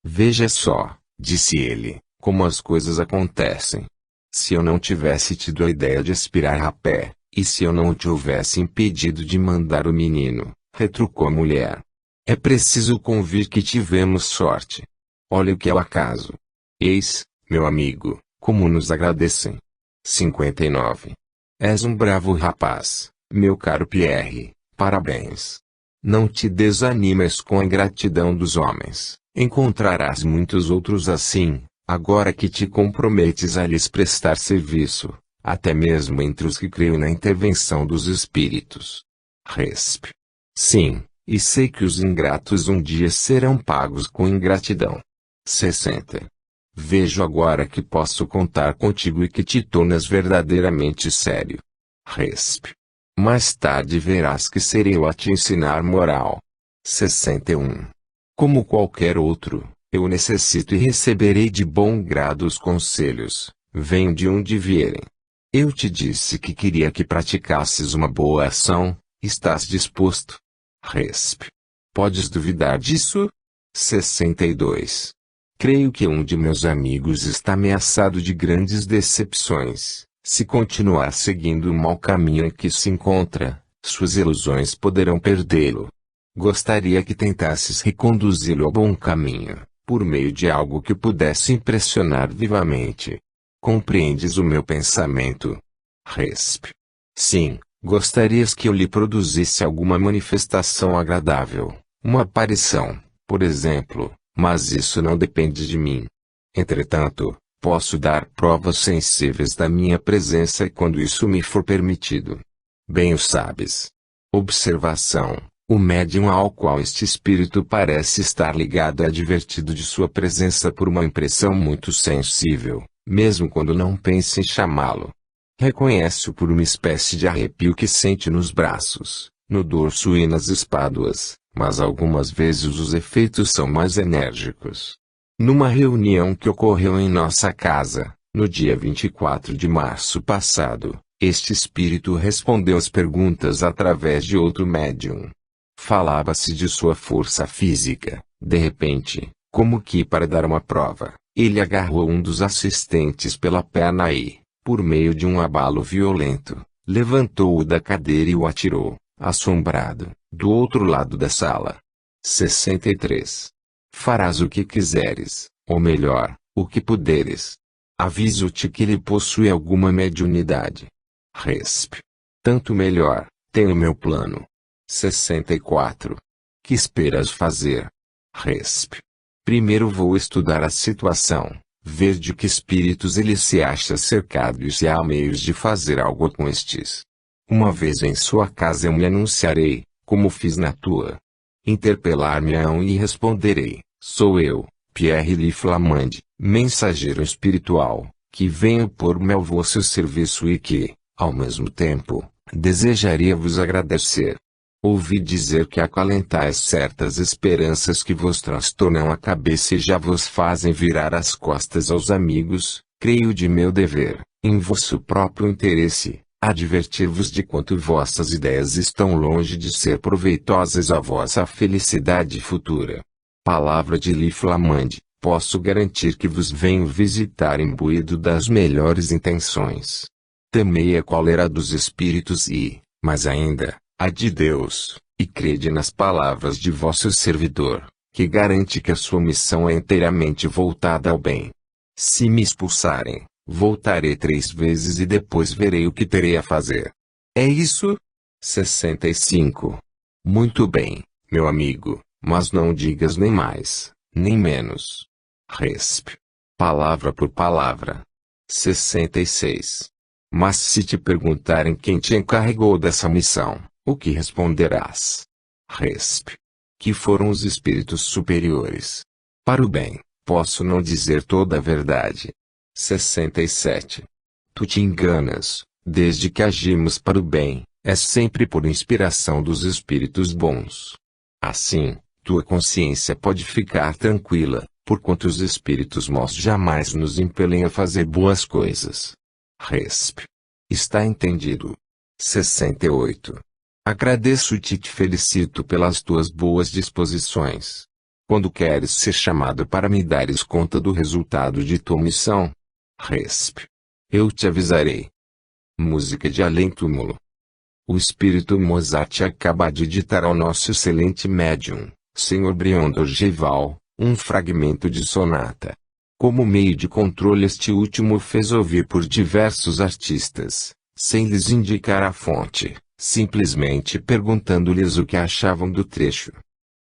Veja só, disse ele, como as coisas acontecem. Se eu não tivesse tido a ideia de aspirar rapé, e se eu não te houvesse impedido de mandar o menino, retrucou a mulher. É preciso convir que tivemos sorte. Olha o que é o acaso. Eis, meu amigo, como nos agradecem. 59. És um bravo rapaz, meu caro Pierre, parabéns. Não te desanimes com a ingratidão dos homens, encontrarás muitos outros assim, agora que te comprometes a lhes prestar serviço, até mesmo entre os que creem na intervenção dos espíritos. Resp. Sim, e sei que os ingratos um dia serão pagos com ingratidão. 60. Vejo agora que posso contar contigo e que te tornas verdadeiramente sério. Resp. Mais tarde verás que serei eu a te ensinar moral. 61. Como qualquer outro, eu necessito e receberei de bom grado os conselhos, venham de onde vierem. Eu te disse que queria que praticasses uma boa ação, estás disposto? Resp. Podes duvidar disso? 62. Creio que um de meus amigos está ameaçado de grandes decepções. Se continuar seguindo o mau caminho em que se encontra, suas ilusões poderão perdê-lo. Gostaria que tentasses reconduzi-lo ao bom caminho, por meio de algo que pudesse impressionar vivamente. Compreendes o meu pensamento? Resp. Sim, gostarias que eu lhe produzisse alguma manifestação agradável, uma aparição, por exemplo, mas isso não depende de mim. Entretanto, posso dar provas sensíveis da minha presença quando isso me for permitido. Bem o sabes. Observação. O médium ao qual este espírito parece estar ligado é advertido de sua presença por uma impressão muito sensível, mesmo quando não pense em chamá-lo. Reconhece-o por uma espécie de arrepio que sente nos braços, no dorso e nas espáduas, mas algumas vezes os efeitos são mais enérgicos. Numa reunião que ocorreu em nossa casa, no dia 24 de março passado, este espírito respondeu às perguntas através de outro médium. Falava-se de sua força física. De repente, como que para dar uma prova, ele agarrou um dos assistentes pela perna e, por meio de um abalo violento, levantou-o da cadeira e o atirou, assombrado, do outro lado da sala. 63. Farás o que quiseres, ou melhor, o que puderes. Aviso-te que ele possui alguma mediunidade. Resp. Tanto melhor, tenho meu plano. 64. Que esperas fazer? Resp. Primeiro vou estudar a situação, ver de que espíritos ele se acha cercado e se há meios de fazer algo com estes. Uma vez em sua casa eu me anunciarei, como fiz na tua. Interpelar-me-ão e responderei, sou eu, Pierre Lee Flamande, mensageiro espiritual, que venho pôr-me ao vosso serviço e que, ao mesmo tempo, desejaria vos agradecer. Ouvi dizer que acalentais certas esperanças que vos transtornam a cabeça e já vos fazem virar as costas aos amigos. Creio de meu dever, em vosso próprio interesse, advertir-vos de quanto vossas ideias estão longe de ser proveitosas à vossa felicidade futura. Palavra de Lee Flamande, posso garantir que vos venho visitar imbuído das melhores intenções. Temei a cólera dos espíritos e, mais ainda, a de Deus, e crede nas palavras de vosso servidor, que garante que a sua missão é inteiramente voltada ao bem. Se me expulsarem, voltarei 3 vezes e depois verei o que terei a fazer. É isso? 65. Muito bem, meu amigo, mas não digas nem mais, nem menos. Resp. Palavra por palavra. 66. Mas se te perguntarem quem te encarregou dessa missão, o que responderás? Resp. Que foram os espíritos superiores. Para o bem, posso não dizer toda a verdade. 67. Tu te enganas, desde que agimos para o bem, é sempre por inspiração dos espíritos bons. Assim, tua consciência pode ficar tranquila, porquanto os espíritos maus jamais nos impelem a fazer boas coisas. Resp. Está entendido. 68. Agradeço-te e te felicito pelas tuas boas disposições. Quando queres ser chamado para me dares conta do resultado de tua missão? Resp. Eu te avisarei. Música de além-túmulo. O espírito Mozart acaba de ditar ao nosso excelente médium, Sr. Brion Dorgeval, um fragmento de sonata. Como meio de controle, este último fez ouvir por diversos artistas, sem lhes indicar a fonte, simplesmente perguntando-lhes o que achavam do trecho.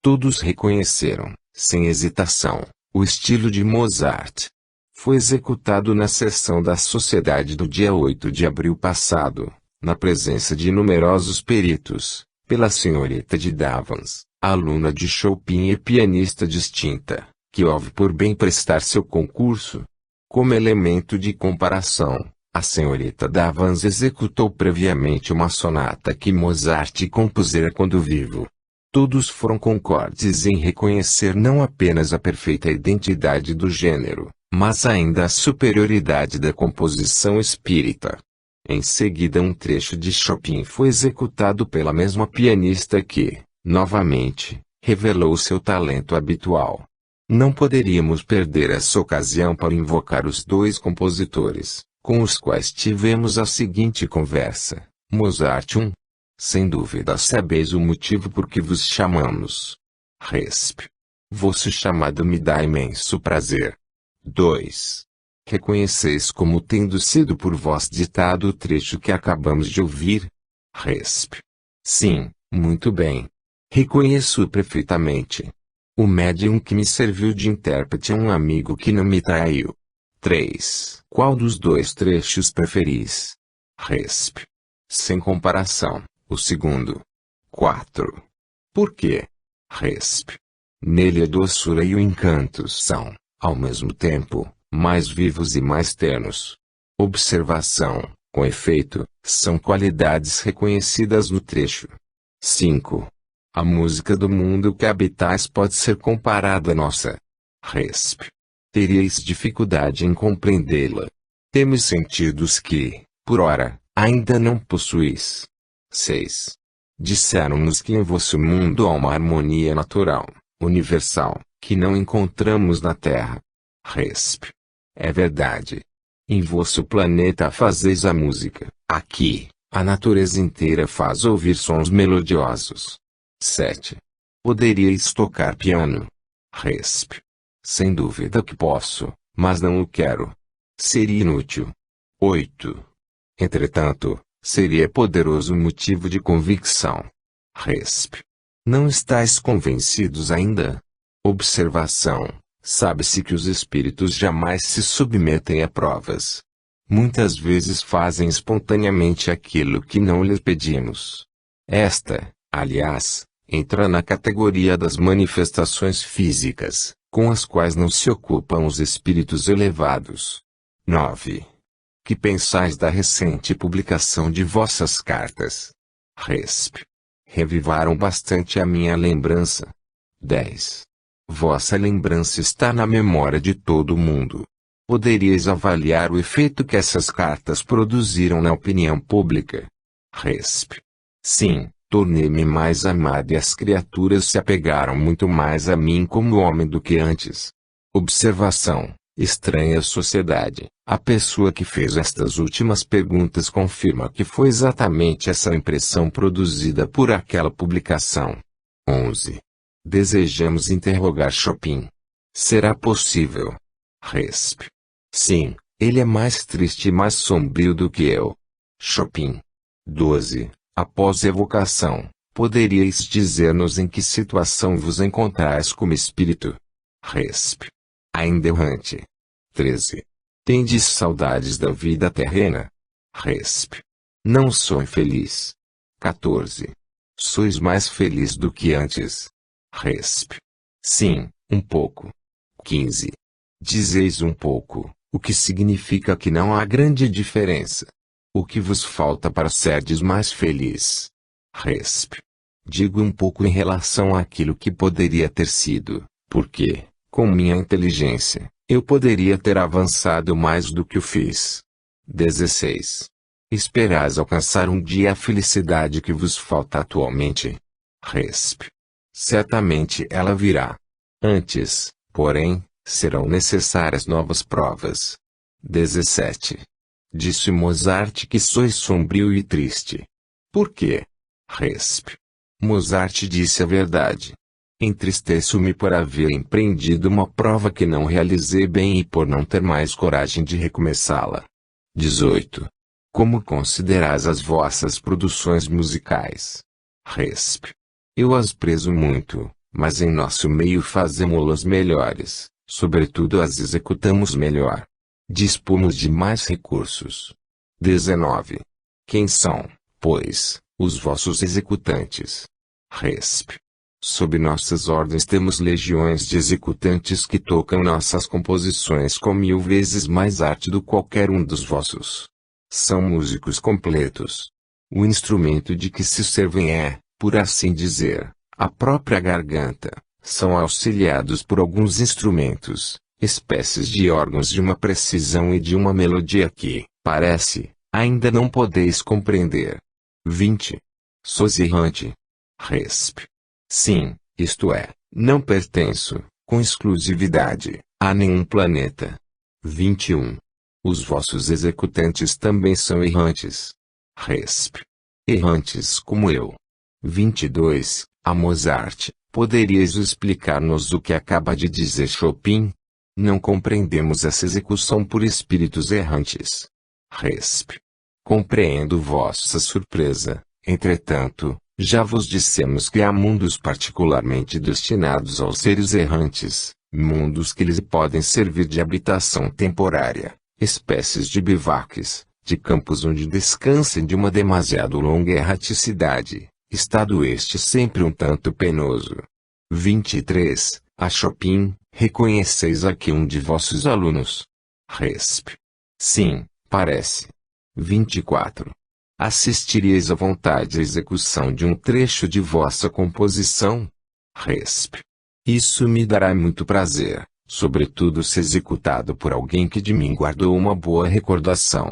Todos reconheceram, sem hesitação, o estilo de Mozart. Foi executado na sessão da Sociedade do dia 8 de abril passado, na presença de numerosos peritos, pela senhorita de Davans, aluna de Chopin e pianista distinta, que houve por bem prestar seu concurso. Como elemento de comparação, a senhorita Davans executou previamente uma sonata que Mozart compusera quando vivo. Todos foram concordes em reconhecer não apenas a perfeita identidade do gênero, mas ainda a superioridade da composição espírita. Em seguida, um trecho de Chopin foi executado pela mesma pianista que, novamente, revelou seu talento habitual. Não poderíamos perder essa ocasião para invocar os dois compositores, com os quais tivemos a seguinte conversa. Mozart 1. Sem dúvida sabeis o motivo por que vos chamamos. Resp. Vosso chamado me dá imenso prazer. 2. Reconheceis como tendo sido por vós ditado o trecho que acabamos de ouvir? Resp. Sim, muito bem. Reconheço perfeitamente. O médium que me serviu de intérprete é um amigo que não me traiu. 3. Qual dos dois trechos preferis? Resp. Sem comparação, o segundo. 4. Por quê? Resp. Nele a doçura e o encanto são, ao mesmo tempo, mais vivos e mais ternos. Observação, com efeito, são qualidades reconhecidas no trecho. 5. A música do mundo que habitais pode ser comparada à nossa. Resp. Teríeis dificuldade em compreendê-la. Temos sentidos que, por ora, ainda não possuís. 6. Disseram-nos que em vosso mundo há uma harmonia natural, universal, que não encontramos na Terra. Resp. É verdade. Em vosso planeta fazeis a música. Aqui, a natureza inteira faz ouvir sons melodiosos. 7. Poderíeis tocar piano? Resp. Sem dúvida que posso, mas não o quero. Seria inútil. 8. Entretanto, seria poderoso motivo de convicção. Resp. Não estáis convencidos ainda? Observação. Sabe-se que os espíritos jamais se submetem a provas. Muitas vezes fazem espontaneamente aquilo que não lhes pedimos. Esta, aliás, entra na categoria das manifestações físicas, com as quais não se ocupam os espíritos elevados. 9. Que pensais da recente publicação de vossas cartas? Resp. Revivaram bastante a minha lembrança. 10. Vossa lembrança está na memória de todo mundo. Poderíeis avaliar o efeito que essas cartas produziram na opinião pública? Resp. Sim, tornei-me mais amado e as criaturas se apegaram muito mais a mim como homem do que antes. Observação. Estranha sociedade. A pessoa que fez estas últimas perguntas confirma que foi exatamente essa impressão produzida por aquela publicação. 11. Desejamos interrogar Chopin. Será possível? Resp. Sim, ele é mais triste e mais sombrio do que eu. Chopin. 12. Após evocação, poderíeis dizer-nos em que situação vos encontrais como espírito? Resp. Ainda errante. 13. Tendes saudades da vida terrena? Resp. Não sou infeliz. 14. Sois mais feliz do que antes? Resp. Sim, um pouco. 15. Dizeis um pouco, o que significa que não há grande diferença. O que vos falta para serdes mais feliz? Resp. Digo um pouco em relação àquilo que poderia ter sido, porque, com minha inteligência, eu poderia ter avançado mais do que o fiz. 16. Esperais alcançar um dia a felicidade que vos falta atualmente? Resp. Certamente ela virá. Antes, porém, serão necessárias novas provas. 17. Disse Mozart que sois sombrio e triste. Por quê? Resp. Mozart disse a verdade. Entristeço-me por haver empreendido uma prova que não realizei bem e por não ter mais coragem de recomeçá-la. 18. Como considerais as vossas produções musicais? Resp. Eu as prezo muito, mas em nosso meio fazemo-las melhores, sobretudo as executamos melhor. Dispomos de mais recursos. 19. Quem são, pois, os vossos executantes? Resp. Sob nossas ordens temos legiões de executantes que tocam nossas composições com 1000 vezes mais arte do que qualquer um dos vossos. São músicos completos. O instrumento de que se servem é, por assim dizer, a própria garganta. São auxiliados por alguns instrumentos, espécies de órgãos de uma precisão e de uma melodia que, parece, ainda não podeis compreender. 20. Sois errante. Resp. Sim, isto é, não pertenço, com exclusividade, a nenhum planeta. 21. Os vossos executantes também são errantes. Resp. Errantes como eu. 22. A Mozart, poderias explicar-nos o que acaba de dizer Chopin? Não compreendemos essa execução por espíritos errantes. Resp. Compreendo vossa surpresa, entretanto, já vos dissemos que há mundos particularmente destinados aos seres errantes, mundos que lhes podem servir de habitação temporária, espécies de bivaques, de campos onde descansem de uma demasiado longa erraticidade, estado este sempre um tanto penoso. 23. A Chopin, reconheceis aqui um de vossos alunos? Resp. Sim, parece. 24. Assistiríeis à vontade à execução de um trecho de vossa composição? Resp. Isso me dará muito prazer, sobretudo se executado por alguém que de mim guardou uma boa recordação.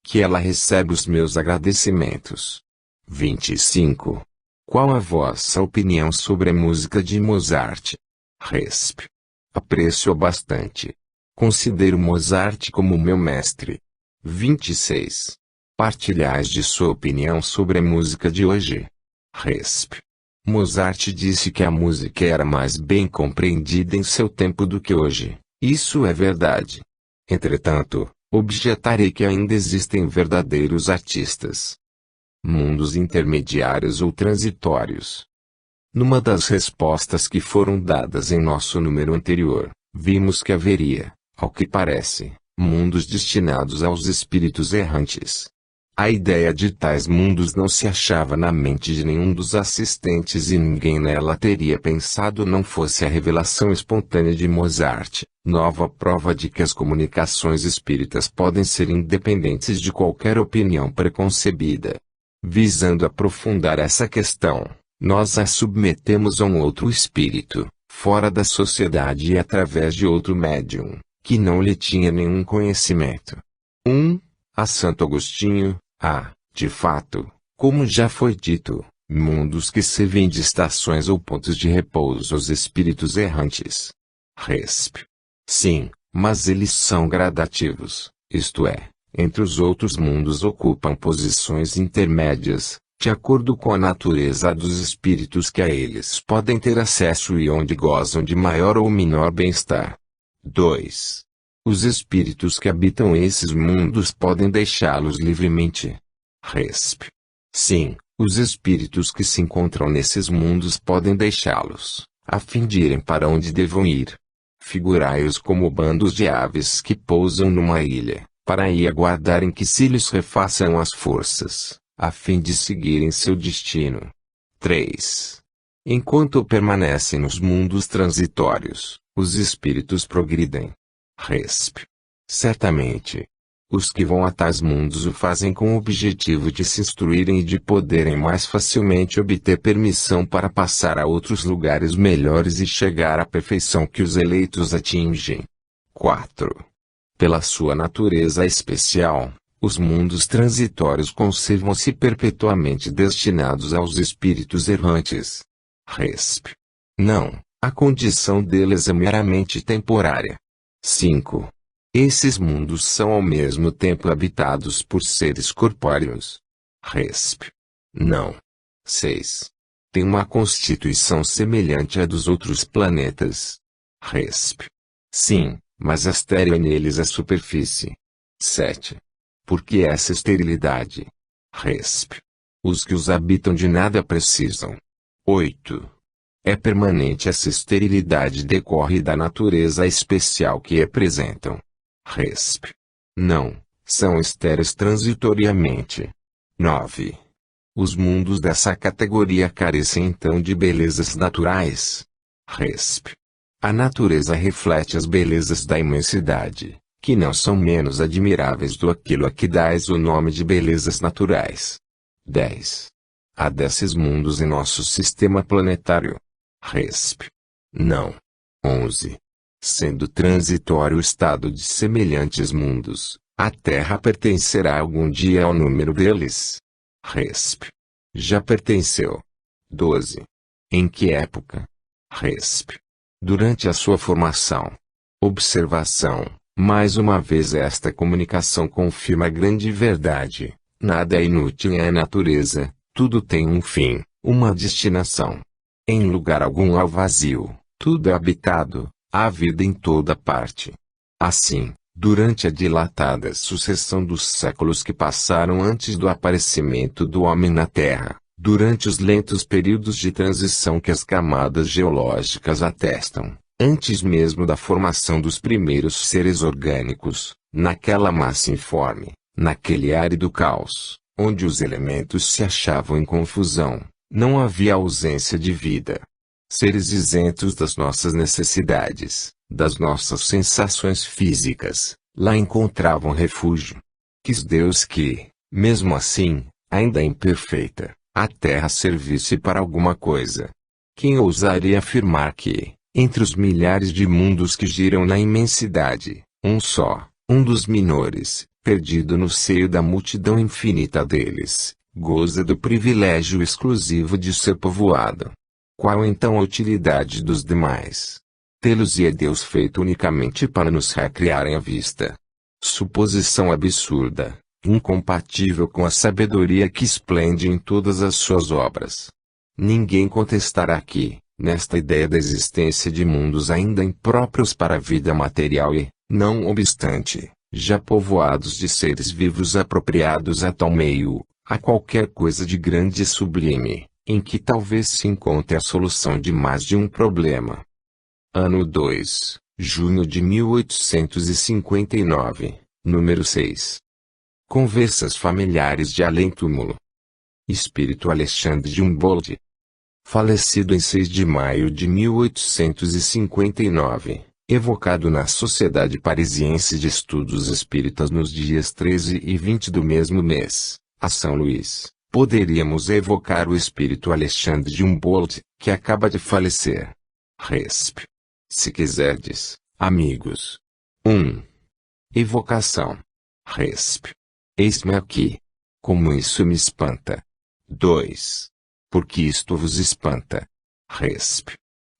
Que ela recebe os meus agradecimentos. 25. Qual a vossa opinião sobre a música de Mozart? Resp. Aprecio-a bastante. Considero Mozart como meu mestre. 26. Partilhais de sua opinião sobre a música de hoje? Resp. Mozart disse que a música era mais bem compreendida em seu tempo do que hoje. Isso é verdade. Entretanto, objetarei que ainda existem verdadeiros artistas. Mundos intermediários ou transitórios. Numa das respostas que foram dadas em nosso número anterior, vimos que haveria, ao que parece, mundos destinados aos espíritos errantes. A ideia de tais mundos não se achava na mente de nenhum dos assistentes e ninguém nela teria pensado não fosse a revelação espontânea de Mozart, nova prova de que as comunicações espíritas podem ser independentes de qualquer opinião preconcebida. Visando aprofundar essa questão, nós a submetemos a um outro espírito, fora da sociedade e através de outro médium, que não lhe tinha nenhum conhecimento. 1. A Santo Agostinho. De fato, como já foi dito, mundos que servem de estações ou pontos de repouso aos espíritos errantes. Resp. Sim, mas eles são gradativos, isto é, entre os outros mundos ocupam posições intermédias, de acordo com a natureza dos espíritos que a eles podem ter acesso e onde gozam de maior ou menor bem-estar. 2. Os espíritos que habitam esses mundos podem deixá-los livremente. Resp. Sim, os espíritos que se encontram nesses mundos podem deixá-los, a fim de irem para onde devam ir. Figurai-os como bandos de aves que pousam numa ilha, para aí aguardarem que se lhes refaçam as forças, a fim de seguirem seu destino. 3. Enquanto permanecem nos mundos transitórios, os espíritos progridem. Resp. Certamente. Os que vão a tais mundos o fazem com o objetivo de se instruírem e de poderem mais facilmente obter permissão para passar a outros lugares melhores e chegar à perfeição que os eleitos atingem. 4. Pela sua natureza especial, os mundos transitórios conservam-se perpetuamente destinados aos espíritos errantes. Resp. Não, A condição deles é meramente temporária. 5. Esses mundos são ao mesmo tempo habitados por seres corpóreos. Resp. Não. 6. Tem uma constituição semelhante à dos outros planetas. Resp. Sim, mas estéril neles a superfície. 7. Por que essa esterilidade? Resp. Os que os habitam de nada precisam. 8. É permanente essa esterilidade decorre da natureza especial que representam. Resp. Não, são estéreis transitoriamente. 9. Os mundos dessa categoria carecem então de belezas naturais. Resp. A natureza reflete as belezas da imensidade, que não são menos admiráveis do aquilo a que dais o nome de belezas naturais. 10. Há desses mundos em nosso sistema planetário. Resp. Não. 11. Sendo transitório o estado de semelhantes mundos, a Terra pertencerá algum dia ao número deles. Resp. Já pertenceu. 12. Em que época? Resp. Durante a sua formação. Observação. Mais uma vez esta comunicação confirma a grande verdade. Nada é inútil em a natureza, tudo tem um fim, uma destinação. Em lugar algum há o vazio, tudo é habitado, há vida em toda parte. Assim, durante a dilatada sucessão dos séculos que passaram antes do aparecimento do homem na Terra, durante os lentos períodos de transição que as camadas geológicas atestam, antes mesmo da formação dos primeiros seres orgânicos, naquela massa informe, naquele árido caos, onde os elementos se achavam em confusão, não havia ausência de vida. Seres isentos das nossas necessidades, das nossas sensações físicas, lá encontravam refúgio. Quis Deus que, mesmo assim, ainda imperfeita, a Terra servisse para alguma coisa. Quem ousaria afirmar que, entre os milhares de mundos que giram na imensidade, um só, um dos menores, perdido no seio da multidão infinita deles, goza do privilégio exclusivo de ser povoado? Qual então a utilidade dos demais? Tê-los-ia Deus feito unicamente para nos recriarem à vista? Suposição absurda, incompatível com a sabedoria que esplende em todas as suas obras. Ninguém contestará que, nesta ideia da existência de mundos ainda impróprios para a vida material e, não obstante, já povoados de seres vivos apropriados a tal meio, a qualquer coisa de grande e sublime, em que talvez se encontre a solução de mais de um problema. Ano 2, junho de 1859, número 6. Conversas familiares de além-túmulo. Espírito Alexandre de Humboldt. Falecido em 6 de maio de 1859, evocado na Sociedade Parisiense de Estudos Espíritas nos dias 13 e 20 do mesmo mês, a São Luís, poderíamos evocar o espírito Alexandre de Humboldt, que acaba de falecer. Resp. Se quiserdes, amigos. 1. Evocação. Resp. Eis-me aqui. Como isso me espanta. 2. Porque isto vos espanta. Resp.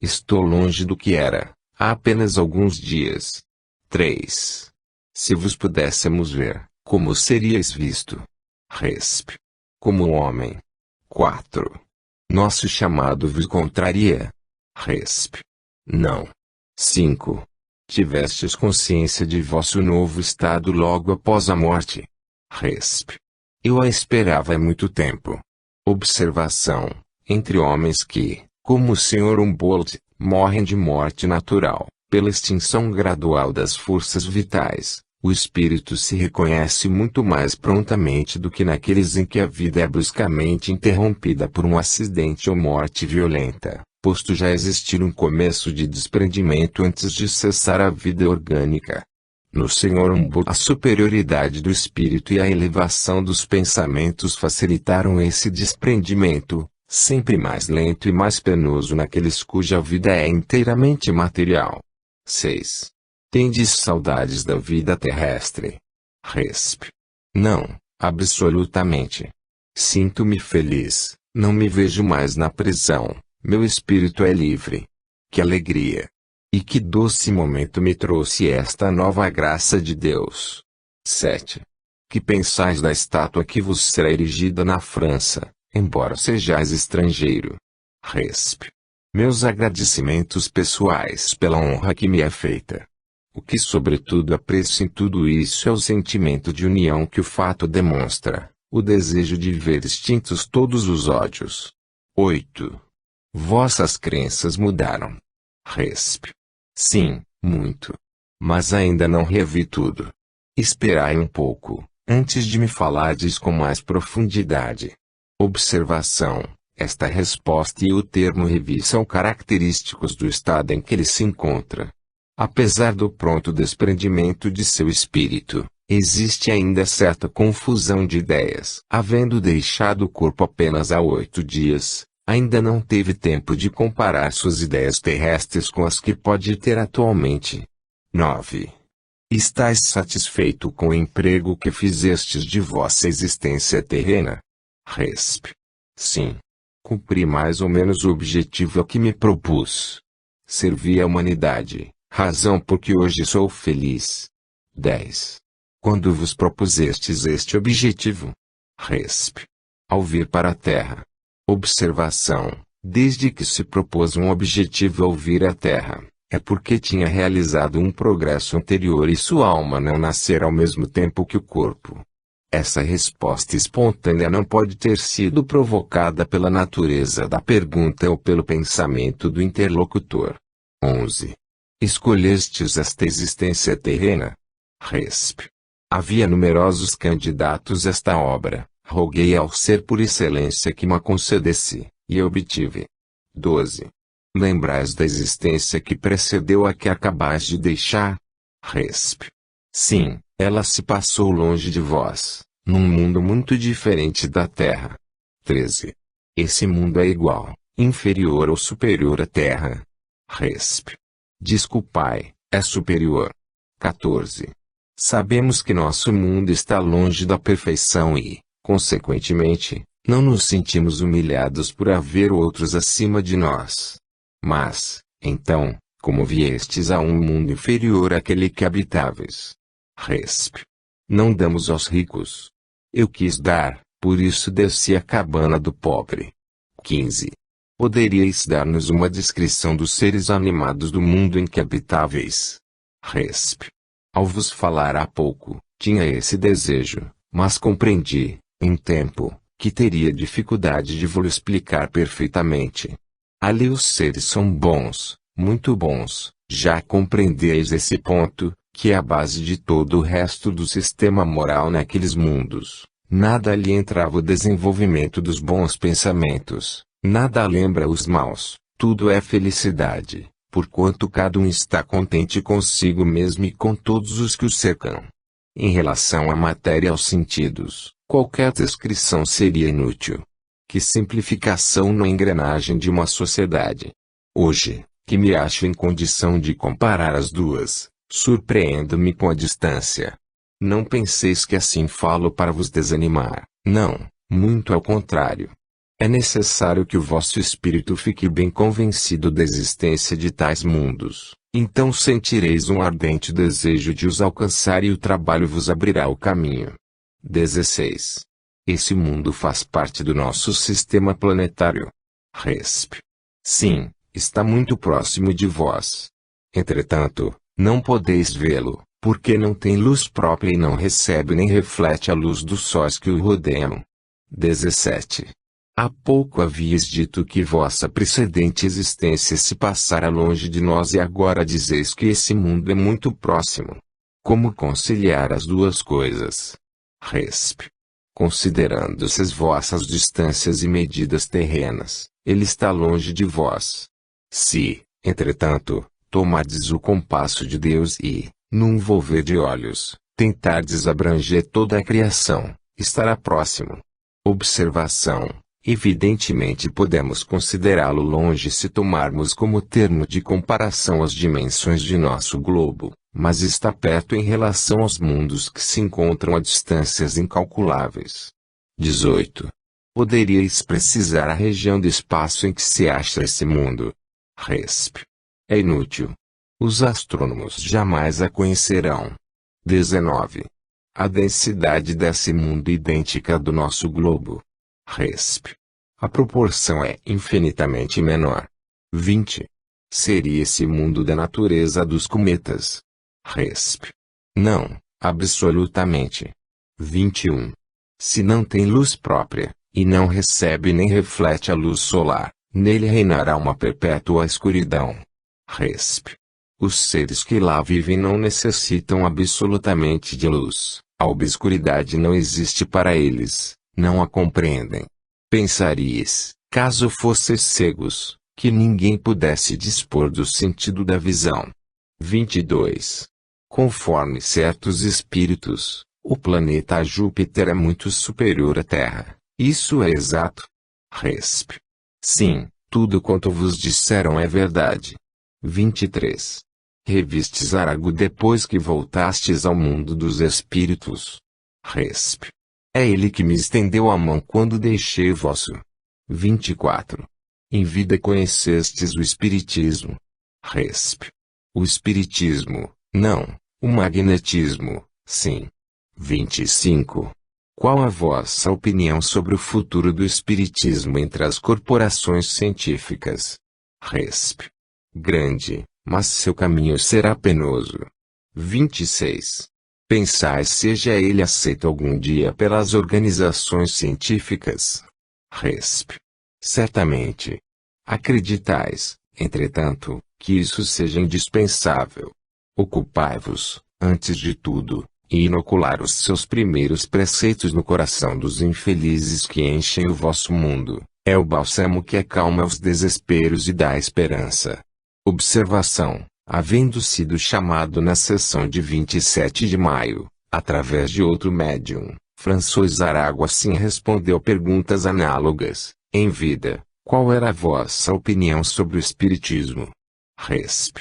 Estou longe do que era, há apenas alguns dias. 3. Se vos pudéssemos ver, como seríeis visto? Resp. Como homem. 4. Nosso chamado vos contraria? Resp. Não. 5. Tivestes consciência de vosso novo estado logo após a morte? Resp. Eu a esperava há muito tempo. Observação. Entre homens que, como o Sr. Humboldt, morrem de morte natural, pela extinção gradual das forças vitais, o espírito se reconhece muito mais prontamente do que naqueles em que a vida é bruscamente interrompida por um acidente ou morte violenta, posto já existir um começo de desprendimento antes de cessar a vida orgânica. No Sr. Humboldt, a superioridade do espírito e a elevação dos pensamentos facilitaram esse desprendimento, sempre mais lento e mais penoso naqueles cuja vida é inteiramente material. 6. Tendes saudades da vida terrestre? Resp. Não, absolutamente. Sinto-me feliz, não me vejo mais na prisão, meu espírito é livre. Que alegria! E que doce momento me trouxe esta nova graça de Deus. 7. Que pensais da estátua que vos será erigida na França, embora sejais estrangeiro? Resp. Meus agradecimentos pessoais pela honra que me é feita. O que sobretudo aprecio em tudo isso é o sentimento de união que o fato demonstra, o desejo de ver extintos todos os ódios. 8. Vossas crenças mudaram. Resp. Sim, muito. Mas ainda não revi tudo. Esperai um pouco, antes de me falardes com mais profundidade. Observação: esta resposta e o termo revi são característicos do estado em que ele se encontra. Apesar do pronto desprendimento de seu espírito, existe ainda certa confusão de ideias. Havendo deixado o corpo apenas há 8 dias, ainda não teve tempo de comparar suas ideias terrestres com as que pode ter atualmente. 9. Estais satisfeito com o emprego que fizestes de vossa existência terrena? Resp. Sim. Cumpri mais ou menos o objetivo a que me propus. Servi à humanidade, razão por que hoje sou feliz. 10. Quando vos propusestes este objetivo? Resp. Ao vir para a Terra. Observação: desde que se propôs um objetivo ao vir à Terra, é porque tinha realizado um progresso anterior e sua alma não nascer ao mesmo tempo que o corpo. Essa resposta espontânea não pode ter sido provocada pela natureza da pergunta ou pelo pensamento do interlocutor. 11. Escolhestes esta existência terrena? Resp. Havia numerosos candidatos a esta obra. Roguei ao ser por excelência que me concedesse, e obtive. 12. Lembrais da existência que precedeu a que acabais de deixar? Resp. Sim, ela se passou longe de vós, num mundo muito diferente da Terra. 13. Esse mundo é igual, inferior ou superior à Terra? Resp. Desculpai, é superior. 14. Sabemos que nosso mundo está longe da perfeição e, consequentemente, não nos sentimos humilhados por haver outros acima de nós. Mas, então, como viestes a um mundo inferior àquele que habitáveis? Resp. Não damos aos ricos. Eu quis dar, por isso desci à cabana do pobre. 15. Poderíeis dar-nos uma descrição dos seres animados do mundo em que habitáveis? Resp. Ao vos falar há pouco, tinha esse desejo, mas compreendi, em tempo, que teria dificuldade de vos explicar perfeitamente. Ali os seres são bons, muito bons, já compreendeis esse ponto, que é a base de todo o resto do sistema moral naqueles mundos. Nada ali entrava o desenvolvimento dos bons pensamentos, nada lembra os maus, tudo é felicidade, porquanto cada um está contente consigo mesmo e com todos os que o cercam. Em relação à matéria e aos sentidos, qualquer descrição seria inútil. Que simplificação na engrenagem de uma sociedade! Hoje, que me acho em condição de comparar as duas, surpreendo-me com a distância. Não penseis que assim falo para vos desanimar, não, muito ao contrário. É necessário que o vosso espírito fique bem convencido da existência de tais mundos, então sentireis um ardente desejo de os alcançar e o trabalho vos abrirá o caminho. 16. Esse mundo faz parte do nosso sistema planetário? Resp. Sim, está muito próximo de vós. Entretanto, não podeis vê-lo, porque não tem luz própria e não recebe nem reflete a luz dos sóis que o rodeiam. 17. Há pouco havias dito que vossa precedente existência se passara longe de nós e agora dizeis que esse mundo é muito próximo. Como conciliar as duas coisas? Resp. Considerando-se as vossas distâncias e medidas terrenas, ele está longe de vós. Se, entretanto, tomardes o compasso de Deus e, num volver de olhos, tentardes abranger toda a criação, estará próximo. Observação: evidentemente podemos considerá-lo longe se tomarmos como termo de comparação as dimensões de nosso globo, mas está perto em relação aos mundos que se encontram a distâncias incalculáveis. 18. Poderíeis precisar a região do espaço em que se acha esse mundo? Resp. É inútil. Os astrônomos jamais a conhecerão. 19. A densidade desse mundo idêntica à do nosso globo. Resp. A proporção é infinitamente menor. 20. Seria esse mundo da natureza dos cometas? Resp. Não, absolutamente. 21. Se não tem luz própria, e não recebe nem reflete a luz solar, nele reinará uma perpétua escuridão. Resp. Os seres que lá vivem não necessitam absolutamente de luz. A obscuridade não existe para eles, não a compreendem. Pensaries, caso fosseis cegos, que ninguém pudesse dispor do sentido da visão. 22. Conforme certos espíritos, o planeta Júpiter é muito superior à Terra. Isso é exato? Resp. Sim, tudo quanto vos disseram é verdade. 23. Revistes Arago depois que voltastes ao mundo dos espíritos? Resp. É ele que me estendeu a mão quando deixei o vosso. 24. Em vida conhecestes o espiritismo? Resp. O espiritismo, não, o magnetismo, sim. 25. Qual a vossa opinião sobre o futuro do espiritismo entre as corporações científicas? Resp. Grande, mas seu caminho será penoso. 26. Pensais seja ele aceito algum dia pelas organizações científicas? Resp. Certamente. Acreditais, entretanto, que isso seja indispensável. Ocupai-vos, antes de tudo, e inocular os seus primeiros preceitos no coração dos infelizes que enchem o vosso mundo. É o bálsamo que acalma os desesperos e dá esperança. Observação: havendo sido chamado na sessão de 27 de maio, através de outro médium, François Arago assim respondeu perguntas análogas, em vida: qual era a vossa opinião sobre o espiritismo? Resp.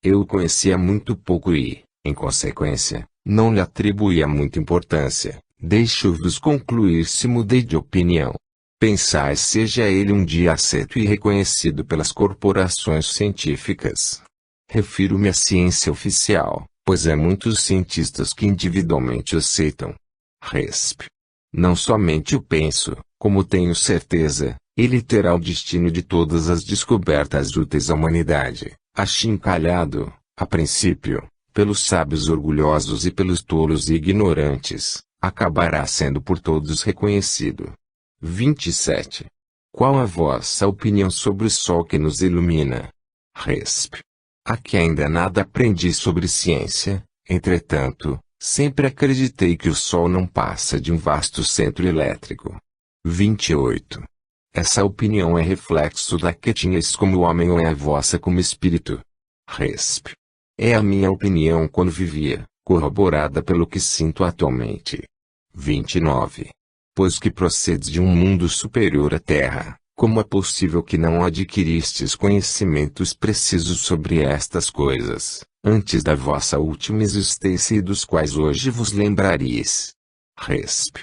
Eu o conhecia muito pouco e, em consequência, não lhe atribuía muita importância. Deixo-vos concluir se mudei de opinião. Pensais seja ele um dia aceito e reconhecido pelas corporações científicas. Refiro-me à ciência oficial, pois há muitos cientistas que individualmente aceitam. Resp. Não somente o penso, como tenho certeza, ele terá o destino de todas as descobertas úteis à humanidade, achincalhado, a princípio, pelos sábios orgulhosos e pelos tolos e ignorantes, acabará sendo por todos reconhecido. 27. Qual a vossa opinião sobre o Sol que nos ilumina? Resp. Aqui ainda nada aprendi sobre ciência, entretanto, sempre acreditei que o Sol não passa de um vasto centro elétrico. 28. Essa opinião é reflexo da que tinhais como homem ou é a vossa como espírito? Resp. É a minha opinião quando vivia, corroborada pelo que sinto atualmente. 29. Pois que procedes de um mundo superior à Terra, como é possível que não adquiristes conhecimentos precisos sobre estas coisas, antes da vossa última existência e dos quais hoje vos lembrareis? Resp.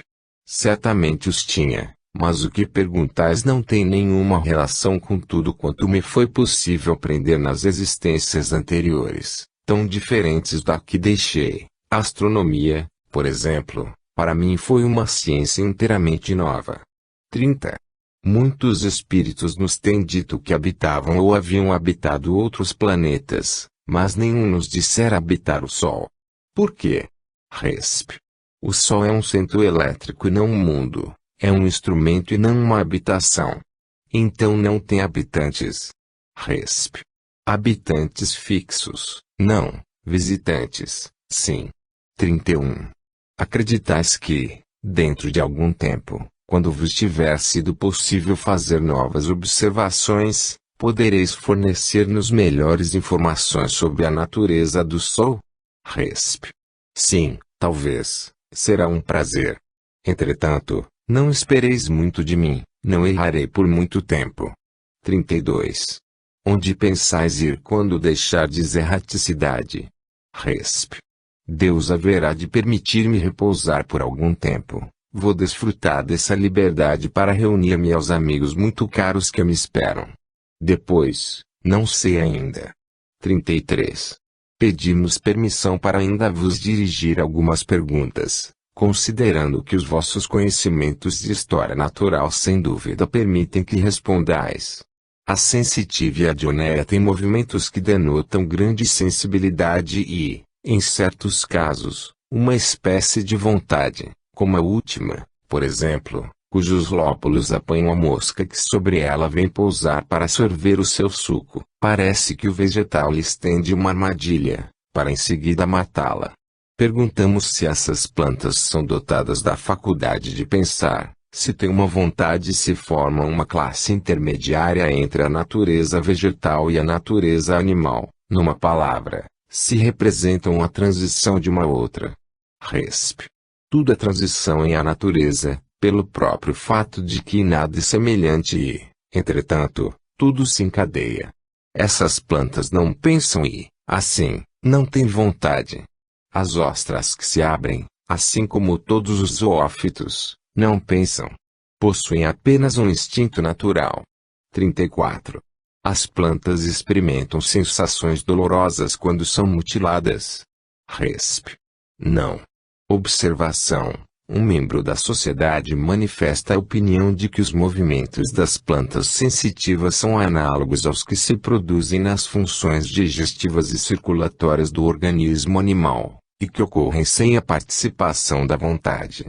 Certamente os tinha, mas o que perguntais não tem nenhuma relação com tudo quanto me foi possível aprender nas existências anteriores, tão diferentes da que deixei. A astronomia, por exemplo, para mim foi uma ciência inteiramente nova. 30. Muitos espíritos nos têm dito que habitavam ou haviam habitado outros planetas, mas nenhum nos dissera habitar o Sol. Por quê? Resp. O Sol é um centro elétrico e não um mundo, é um instrumento e não uma habitação. Então não tem habitantes. Resp. Habitantes fixos, não, visitantes, sim. 31. Acreditais que, dentro de algum tempo, quando vos tiver sido possível fazer novas observações, podereis fornecer-nos melhores informações sobre a natureza do Sol? Resp. Sim, talvez, será um prazer. Entretanto, não espereis muito de mim, não errarei por muito tempo. 32. Onde pensais ir quando deixardes erraticidade? Resp. Deus haverá de permitir-me repousar por algum tempo. Vou desfrutar dessa liberdade para reunir-me aos amigos muito caros que me esperam. Depois, não sei ainda. 33. Pedimos permissão para ainda vos dirigir algumas perguntas, considerando que os vossos conhecimentos de história natural sem dúvida permitem que respondais. A sensitiva e a dioneia têm movimentos que denotam grande sensibilidade e, em certos casos, uma espécie de vontade, como a última, por exemplo, cujos lóbulos apanham a mosca que sobre ela vem pousar para sorver o seu suco. Parece que o vegetal lhe estende uma armadilha, para em seguida matá-la. Perguntamos se essas plantas são dotadas da faculdade de pensar, se têm uma vontade e se formam uma classe intermediária entre a natureza vegetal e a natureza animal, numa palavra, se representam a transição de uma outra. Resp. Tudo é transição em a natureza, pelo próprio fato de que nada é semelhante e, entretanto, tudo se encadeia. Essas plantas não pensam e, assim, não têm vontade. As ostras que se abrem, assim como todos os zoófitos, não pensam. Possuem apenas um instinto natural. 34. As plantas experimentam sensações dolorosas quando são mutiladas. Resp. Não. Observação. Um membro da sociedade manifesta a opinião de que os movimentos das plantas sensitivas são análogos aos que se produzem nas funções digestivas e circulatórias do organismo animal, e que ocorrem sem a participação da vontade.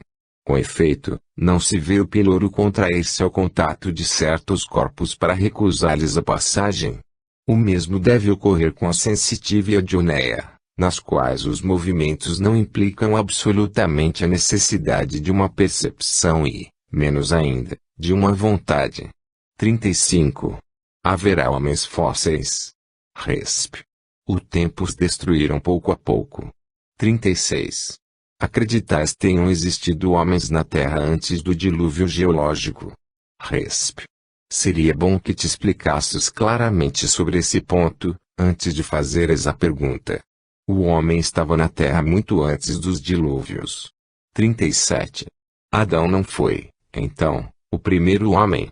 Com efeito, não se vê o píloro contrair-se ao contato de certos corpos para recusar-lhes a passagem. O mesmo deve ocorrer com a sensitiva e a dioneia, nas quais os movimentos não implicam absolutamente a necessidade de uma percepção e, menos ainda, de uma vontade. 35. Haverá homens fósseis. Resp. O tempo os destruíram pouco a pouco. 36. Acreditais tenham existido homens na Terra antes do dilúvio geológico. Resp. Seria bom que te explicasses claramente sobre esse ponto, antes de fazeres a pergunta. O homem estava na Terra muito antes dos dilúvios. 37. Adão não foi, então, o primeiro homem.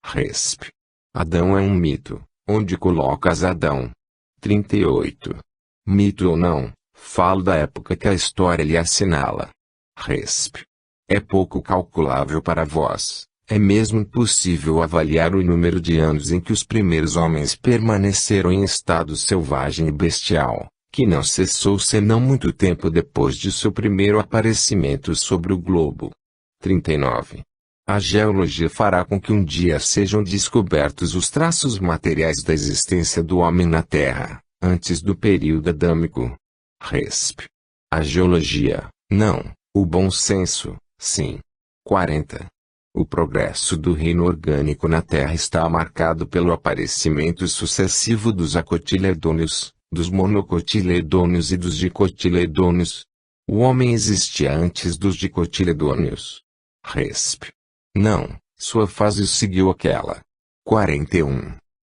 Resp. Adão é um mito. Onde colocas Adão? 38. Mito ou não, falo da época que a história lhe assinala. Resp. É pouco calculável para vós. É mesmo impossível avaliar o número de anos em que os primeiros homens permaneceram em estado selvagem e bestial, que não cessou senão muito tempo depois de seu primeiro aparecimento sobre o globo. 39. A geologia fará com que um dia sejam descobertos os traços materiais da existência do homem na Terra, antes do período adâmico. Resp. A geologia, não, o bom senso, sim. 40. O progresso do reino orgânico na Terra está marcado pelo aparecimento sucessivo dos acotiledônios, dos monocotiledônios e dos dicotiledônios. O homem existia antes dos dicotiledônios. Resp. Não, sua fase seguiu aquela. 41.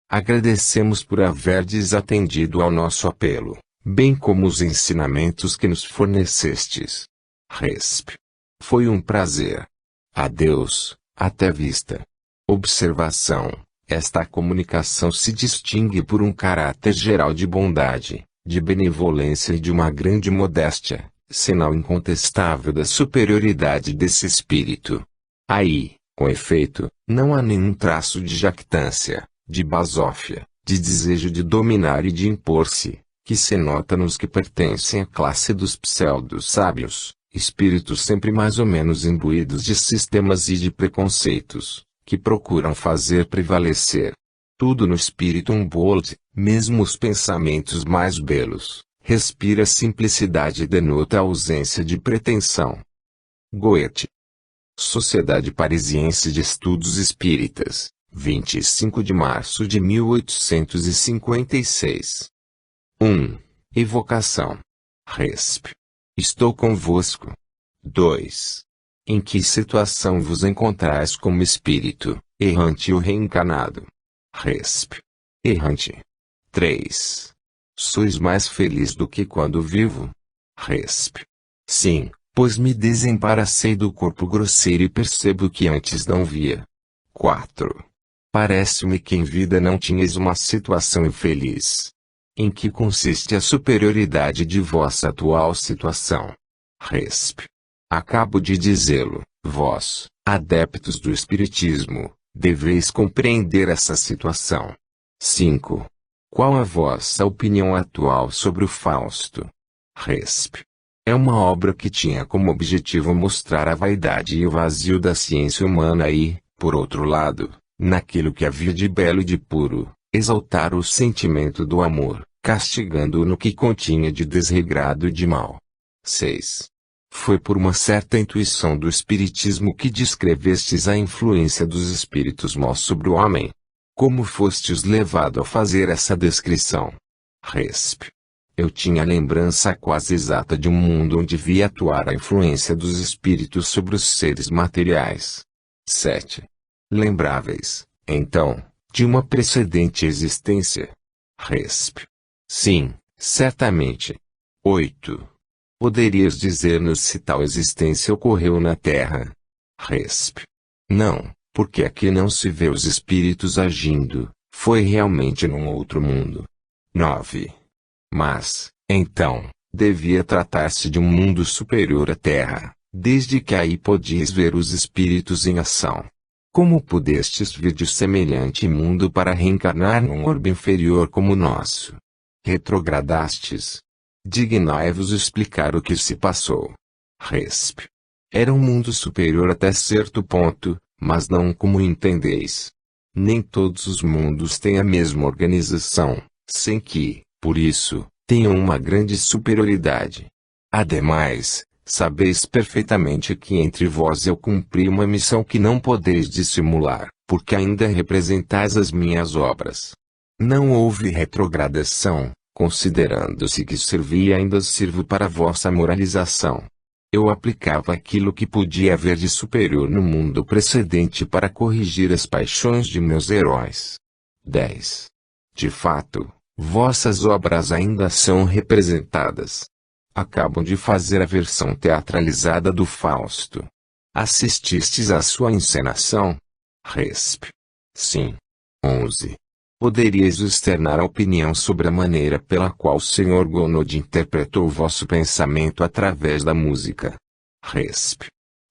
Agradecemos por haverdes atendido ao nosso apelo, bem como os ensinamentos que nos fornecestes. Resp. Foi um prazer. Adeus, até vista. Observação. Esta comunicação se distingue por um caráter geral de bondade, de benevolência e de uma grande modéstia, sinal incontestável da superioridade desse espírito. Aí, com efeito, não há nenhum traço de jactância, de basófia, de desejo de dominar e de impor-se, que se nota nos que pertencem à classe dos pseudo-sábios, espíritos sempre mais ou menos imbuídos de sistemas e de preconceitos, que procuram fazer prevalecer tudo no espírito Humboldt, mesmo os pensamentos mais belos, respira simplicidade e denota a ausência de pretensão. Goethe. Sociedade Parisiense de Estudos Espíritas, 25 de março de 1856. 1. Evocação. Resp. Estou convosco. 2. Em que situação vos encontrais como espírito, errante ou reencarnado? Resp. Errante. 3. Sois mais feliz do que quando vivo? Resp. Sim, pois me desembaracei do corpo grosseiro e percebo que antes não via. 4. Parece-me que em vida não tinhas uma situação infeliz. Em que consiste a superioridade de vossa atual situação? Resp. Acabo de dizê-lo, vós, adeptos do Espiritismo, deveis compreender essa situação. 5. Qual a vossa opinião atual sobre o Fausto? Resp. É uma obra que tinha como objetivo mostrar a vaidade e o vazio da ciência humana e, por outro lado, naquilo que havia de belo e de puro, exaltar o sentimento do amor, castigando-o no que continha de desregrado e de mal. 6. Foi por uma certa intuição do Espiritismo que descrevestes a influência dos espíritos maus sobre o homem. Como fostes levado a fazer essa descrição? Resp. Eu tinha a lembrança quase exata de um mundo onde via atuar a influência dos espíritos sobre os seres materiais. 7. Lembráveis, então, de uma precedente existência? Resp. Sim, certamente. 8. Poderias dizer-nos se tal existência ocorreu na Terra? Resp. Não, porque aqui não se vê os espíritos agindo, foi realmente num outro mundo. 9. Mas, então, devia tratar-se de um mundo superior à Terra, desde que aí podíeis ver os espíritos em ação. Como pudestes vir de semelhante mundo para reencarnar num orbe inferior como o nosso? Retrogradastes. Dignai-vos explicar o que se passou. Resp. Era um mundo superior até certo ponto, mas não como entendeis. Nem todos os mundos têm a mesma organização, sem que, por isso, tenham uma grande superioridade. Ademais, sabeis perfeitamente que entre vós eu cumpri uma missão que não podeis dissimular, porque ainda representais as minhas obras. Não houve retrogradação, considerando-se que servi e ainda sirvo para vossa moralização. Eu aplicava aquilo que podia haver de superior no mundo precedente para corrigir as paixões de meus heróis. 10. De fato, vossas obras ainda são representadas. Acabam de fazer a versão teatralizada do Fausto. Assististes à sua encenação? Resp. Sim. 11. Poderíeis externar a opinião sobre a maneira pela qual o Sr. Gounod interpretou o vosso pensamento através da música? Resp.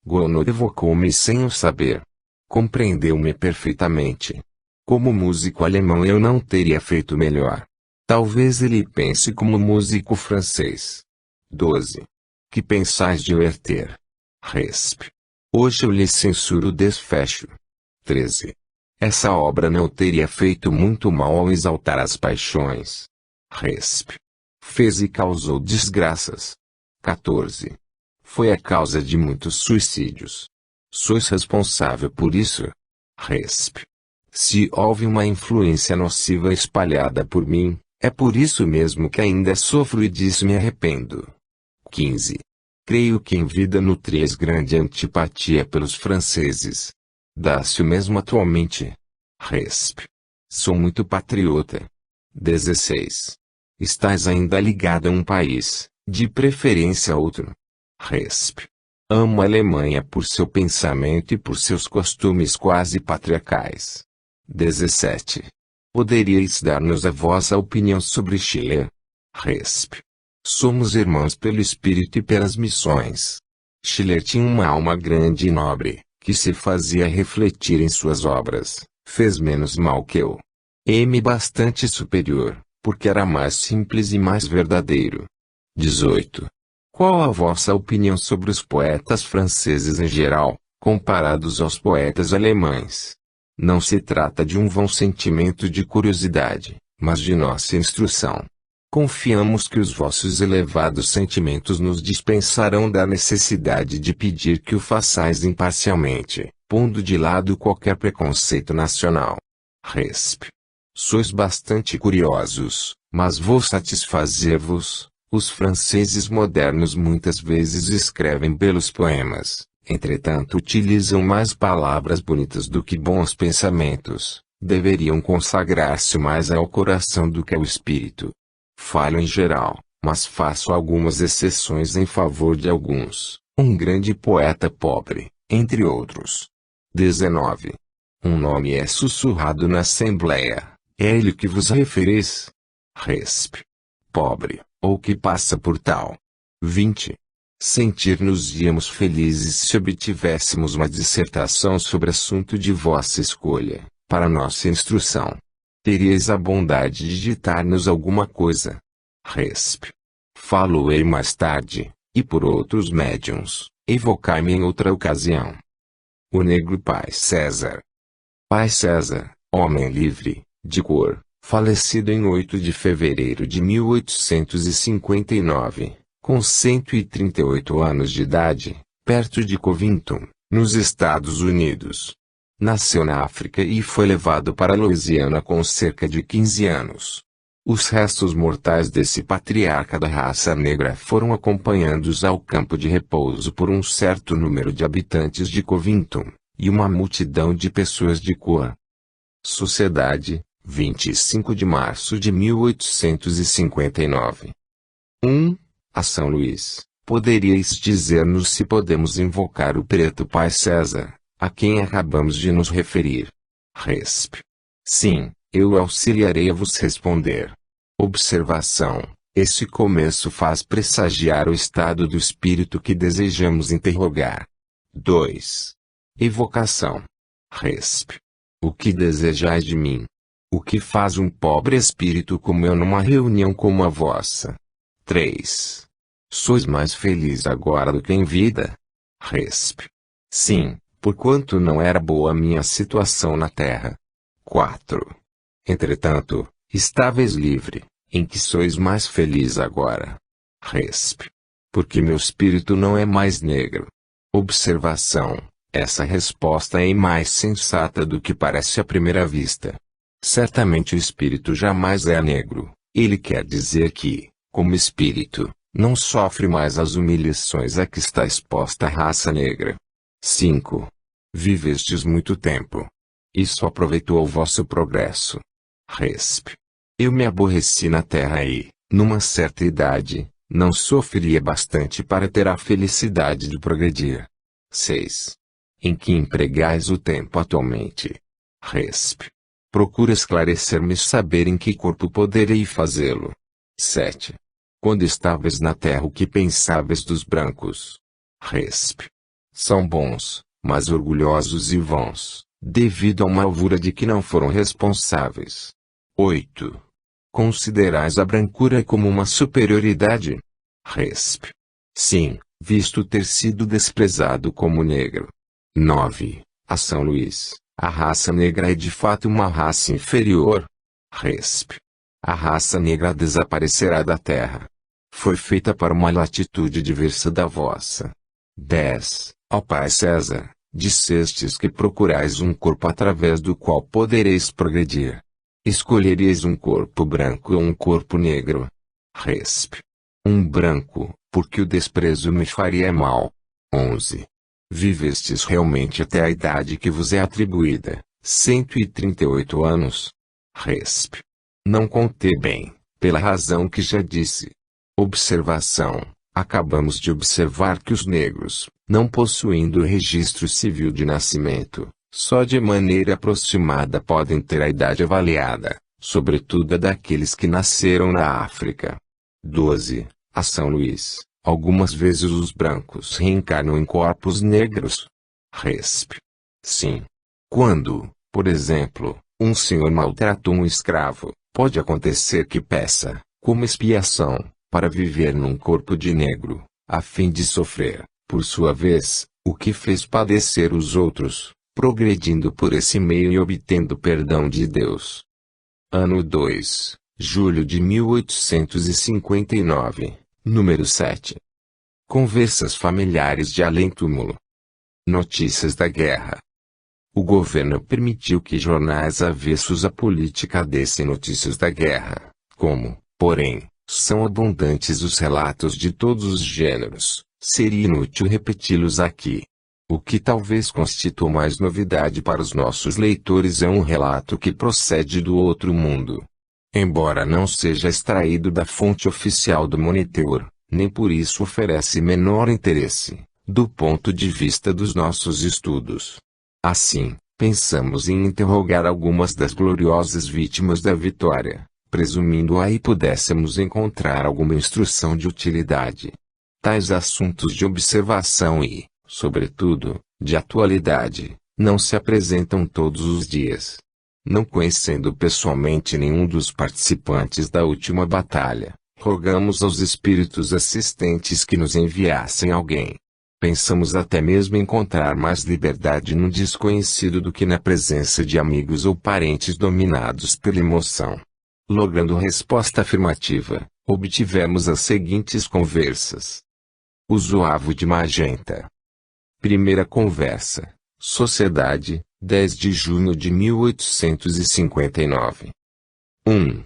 Gounod evocou-me sem o saber. Compreendeu-me perfeitamente. Como músico alemão eu não teria feito melhor. Talvez ele pense como músico francês. 12. Que pensais de Werther? Resp. Hoje eu lhe censuro o desfecho. 13. Essa obra não teria feito muito mal ao exaltar as paixões. Resp. Fez e causou desgraças. 14. Foi a causa de muitos suicídios. Sois responsável por isso? Resp. Se houve uma influência nociva espalhada por mim, é por isso mesmo que ainda sofro e disso me arrependo. 15. Creio que em vida nutrias grande antipatia pelos franceses. Dá-se o mesmo atualmente. Resp. Sou muito patriota. 16. Estás ainda ligado a um país, de preferência a outro. Resp. Amo a Alemanha por seu pensamento e por seus costumes quase patriarcais. 17. Poderíeis dar-nos a vossa opinião sobre Schiller? Resp. Somos irmãos pelo espírito e pelas missões. Schiller tinha uma alma grande e nobre, que se fazia refletir em suas obras, fez menos mal que eu. M bastante superior, porque era mais simples e mais verdadeiro. 18. Qual a vossa opinião sobre os poetas franceses em geral, comparados aos poetas alemães? Não se trata de um vão sentimento de curiosidade, mas de nossa instrução. Confiamos que os vossos elevados sentimentos nos dispensarão da necessidade de pedir que o façais imparcialmente, pondo de lado qualquer preconceito nacional. Resp. Sois bastante curiosos, mas vou satisfazer-vos. Os franceses modernos muitas vezes escrevem belos poemas, entretanto utilizam mais palavras bonitas do que bons pensamentos. Deveriam consagrar-se mais ao coração do que ao espírito. Falho em geral, mas faço algumas exceções em favor de alguns. Um grande poeta pobre, entre outros. 19. Um nome é sussurrado na Assembleia. É ele que vos refereis? Resp. Pobre, ou que passa por tal. 20. Sentir-nos-íamos felizes se obtivéssemos uma dissertação sobre assunto de vossa escolha, para nossa instrução. Teríeis a bondade de ditar-nos alguma coisa. Resp. Falo-ei mais tarde, e por outros médiuns, evocai-me em outra ocasião. O negro Pai César. Pai César, homem livre, de cor, falecido em 8 de fevereiro de 1859, com 138 anos de idade, perto de Covington, nos Estados Unidos. Nasceu na África e foi levado para Louisiana com cerca de 15 anos. Os restos mortais desse patriarca da raça negra foram acompanhados ao campo de repouso por um certo número de habitantes de Covington, e uma multidão de pessoas de cor. Sociedade, 25 de março de 1859. 1. A São Luís, poderíeis dizer-nos se podemos invocar o preto Pai César, a quem acabamos de nos referir? Resp. Sim, eu auxiliarei a vos responder. Observação. Esse começo faz pressagiar o estado do espírito que desejamos interrogar. 2. Evocação. Resp. O que desejais de mim? O que faz um pobre espírito como eu numa reunião como a vossa? 3. Sois mais feliz agora do que em vida? Resp. Sim, porquanto não era boa a minha situação na terra. 4. Entretanto, estáveis livre, em que sois mais feliz agora? Resp. Porque meu espírito não é mais negro. Observação. Essa resposta é mais sensata do que parece à primeira vista. Certamente o espírito jamais é negro. Ele quer dizer que, como espírito, não sofre mais as humilhações a que está exposta a raça negra. 5. Vivestes muito tempo. Isso aproveitou ao vosso progresso. Resp. Eu me aborreci na terra e, numa certa idade, não sofreria bastante para ter a felicidade de progredir. 6. Em que empregais o tempo atualmente? Resp. Procura esclarecer-me e saber em que corpo poderei fazê-lo. 7. Quando estáveis na terra o que pensáveis dos brancos? Resp. São bons, mas orgulhosos e vãos, devido a uma alvura de que não foram responsáveis. 8. Considerais a brancura como uma superioridade? Resp. Sim, visto ter sido desprezado como negro. 9. A São Luís, a raça negra é de fato uma raça inferior? Resp. A raça negra desaparecerá da terra. Foi feita para uma latitude diversa da vossa. 10. Ó Pai César, dissestes que procurais um corpo através do qual podereis progredir. Escolhereis um corpo branco ou um corpo negro? Resp. Um branco, porque o desprezo me faria mal. 11. Vivestes realmente até a idade que vos é atribuída, 138 anos? Resp. Não contei bem, pela razão que já disse. Observação. Acabamos de observar que os negros, não possuindo registro civil de nascimento, só de maneira aproximada podem ter a idade avaliada, sobretudo a daqueles que nasceram na África. 12. A São Luís, algumas vezes os brancos reencarnam em corpos negros? Resp. Sim. Quando, por exemplo, um senhor maltratou um escravo, pode acontecer que peça, como expiação, para viver num corpo de negro, a fim de sofrer, por sua vez, o que fez padecer os outros, progredindo por esse meio e obtendo perdão de Deus. Ano 2, julho de 1859, número 7. Conversas familiares de além-túmulo. Notícias da guerra. O governo permitiu que jornais avessos à política dessem notícias da guerra, como, porém, são abundantes os relatos de todos os gêneros, seria inútil repeti-los aqui. O que talvez constitua mais novidade para os nossos leitores é um relato que procede do outro mundo. Embora não seja extraído da fonte oficial do Moniteur, nem por isso oferece menor interesse, do ponto de vista dos nossos estudos. Assim, pensamos em interrogar algumas das gloriosas vítimas da vitória, presumindo aí pudéssemos encontrar alguma instrução de utilidade. Tais assuntos de observação e, sobretudo, de atualidade, não se apresentam todos os dias. Não conhecendo pessoalmente nenhum dos participantes da última batalha, rogamos aos espíritos assistentes que nos enviassem alguém. Pensamos até mesmo encontrar mais liberdade no desconhecido do que na presença de amigos ou parentes dominados pela emoção. Logrando resposta afirmativa, obtivemos as seguintes conversas. O Zoavo de Magenta. Primeira conversa. Sociedade, 10 de junho de 1859. 1.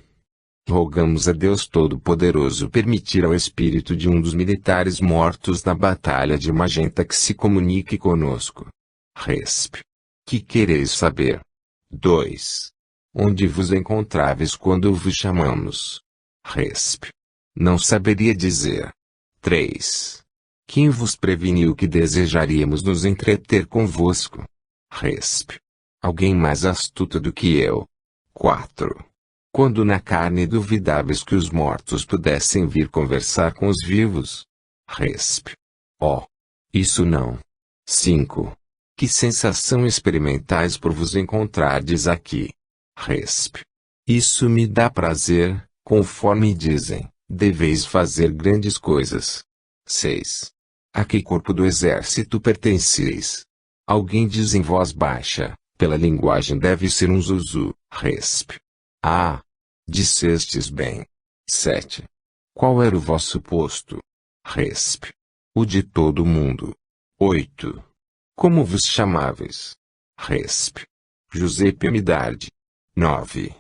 Rogamos a Deus Todo-Poderoso permitir ao espírito de um dos militares mortos na Batalha de Magenta que se comunique conosco. Resp. Que quereis saber? 2. Onde vos encontráveis quando vos chamamos? Resp. Não saberia dizer. 3. Quem vos preveniu que desejaríamos nos entreter convosco? Resp. Alguém mais astuto do que eu. 4. Quando na carne duvidáveis que os mortos pudessem vir conversar com os vivos? Resp. Oh! Isso não. 5. Que sensação experimentais por vos encontrardes aqui? Resp. Isso me dá prazer, conforme dizem, deveis fazer grandes coisas. 6. A que corpo do exército pertenceis? Alguém diz em voz baixa, pela linguagem deve ser um Zuzu. Resp. Ah! Dissestes bem. 7. Qual era o vosso posto? Resp. O de todo mundo. 8. Como vos chamáveis? Resp. José Piedade. 9.